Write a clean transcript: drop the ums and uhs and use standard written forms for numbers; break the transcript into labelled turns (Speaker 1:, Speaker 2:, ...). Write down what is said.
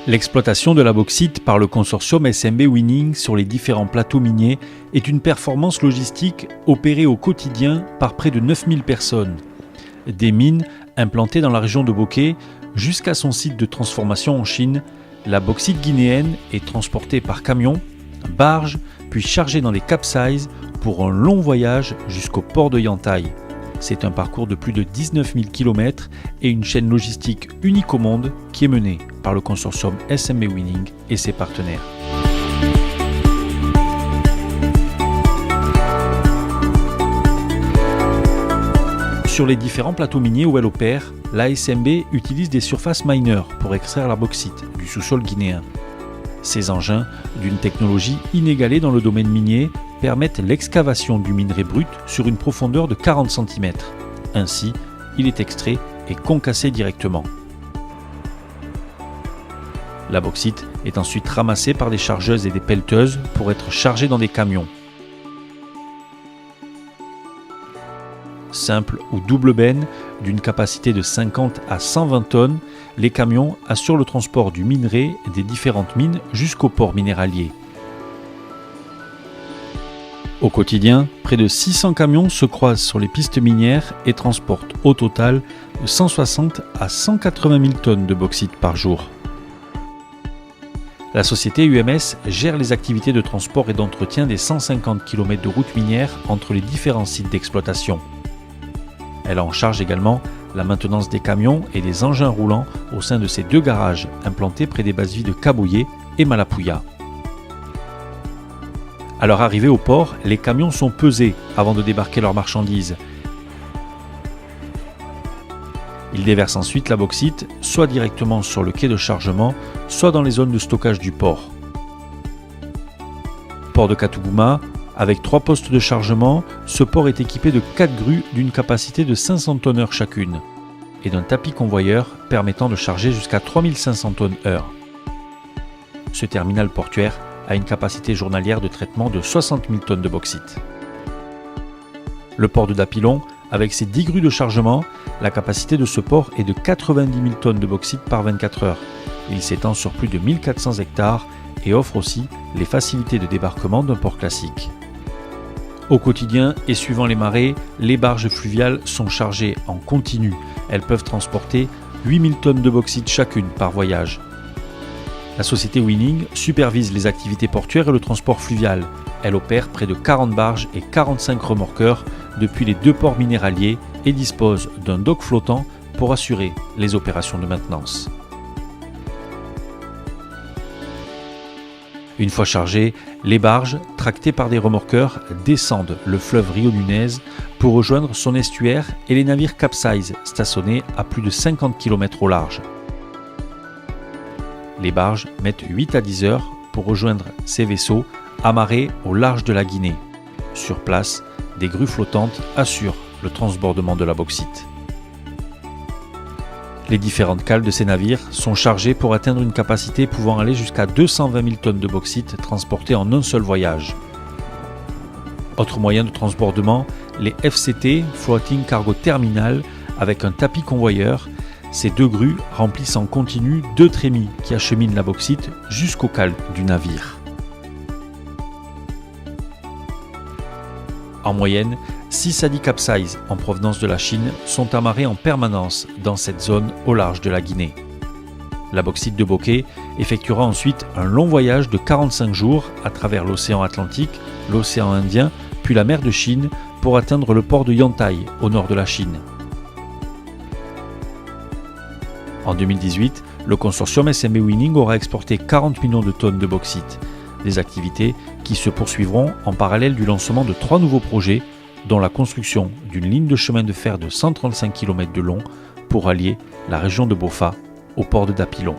Speaker 1: L'exploitation de la bauxite par le consortium SMB Winning sur les différents plateaux miniers est une performance logistique opérée au quotidien par près de 9000 personnes. Des mines implantées dans la région de Bokeh jusqu'à son site de transformation en Chine, la bauxite guinéenne est transportée par camion, barge, puis chargée dans des capsizes pour un long voyage jusqu'au port de Yantai. C'est un parcours de plus de 19 000 km et une chaîne logistique unique au monde qui est menée par le consortium SMB Winning et ses partenaires. Sur les différents plateaux miniers où elle opère, la SMB utilise des surface miners pour extraire la bauxite du sous-sol guinéen. Ces engins, d'une technologie inégalée dans le domaine minier, permettent l'excavation du minerai brut sur une profondeur de 40 cm. Ainsi, il est extrait et concassé directement. La bauxite est ensuite ramassée par des chargeuses et des pelleteuses pour être chargée dans des camions. Simple ou double benne, d'une capacité de 50 à 120 tonnes, les camions assurent le transport du minerai des différentes mines jusqu'au port minéralier. Au quotidien, près de 600 camions se croisent sur les pistes minières et transportent au total de 160 à 180 000 tonnes de bauxite par jour. La société UMS gère les activités de transport et d'entretien des 150 km de routes minières entre les différents sites d'exploitation. Elle a en charge également la maintenance des camions et des engins roulants au sein de ces deux garages implantés près des bases vie de Kaboyé et Malapouya. À leur arrivée au port, les camions sont pesés avant de débarquer leurs marchandises. Ils déversent ensuite la bauxite, soit directement sur le quai de chargement, soit dans les zones de stockage du port. Port de Katouguma, avec 3 postes de chargement, ce port est équipé de 4 grues d'une capacité de 500 tonnes chacune et d'un tapis convoyeur permettant de charger jusqu'à 3500 tonnes heure. Ce terminal portuaire a une capacité journalière de traitement de 60 000 tonnes de bauxite. Le port de Dapilon, avec ses 10 grues de chargement, la capacité de ce port est de 90 000 tonnes de bauxite par 24 heures. Il s'étend sur plus de 1400 hectares et offre aussi les facilités de débarquement d'un port classique. Au quotidien et suivant les marées, les barges fluviales sont chargées en continu. Elles peuvent transporter 8000 tonnes de bauxite chacune par voyage. La société Winning supervise les activités portuaires et le transport fluvial. Elle opère près de 40 barges et 45 remorqueurs depuis les 2 ports minéraliers et dispose d'un dock flottant pour assurer les opérations de maintenance. Une fois chargées, les barges, tractées par des remorqueurs, descendent le fleuve Rio Nunez pour rejoindre son estuaire et les navires capsize stationnés à plus de 50 km au large. Les barges mettent 8 à 10 heures pour rejoindre ces vaisseaux amarrés au large de la Guinée. Sur place, des grues flottantes assurent le transbordement de la bauxite. Les différentes cales de ces navires sont chargées pour atteindre une capacité pouvant aller jusqu'à 220 000 tonnes de bauxite transportées en un seul voyage. Autre moyen de transbordement, les FCT, Floating Cargo Terminal, avec un tapis convoyeur. Ces 2 grues remplissent en continu 2 trémies qui acheminent la bauxite jusqu'aux cales du navire. En moyenne, 6 à 10 capsizes en provenance de la Chine sont amarrés en permanence dans cette zone au large de la Guinée. La bauxite de Bokeh effectuera ensuite un long voyage de 45 jours à travers l'océan Atlantique, l'océan Indien, puis la mer de Chine pour atteindre le port de Yantai au nord de la Chine. En 2018, le consortium SMB Winning aura exporté 40 millions de tonnes de bauxite, des activités qui se poursuivront en parallèle du lancement de 3 nouveaux projets, dont la construction d'une ligne de chemin de fer de 135 km de long pour allier la région de Bofa au port de Dapilon.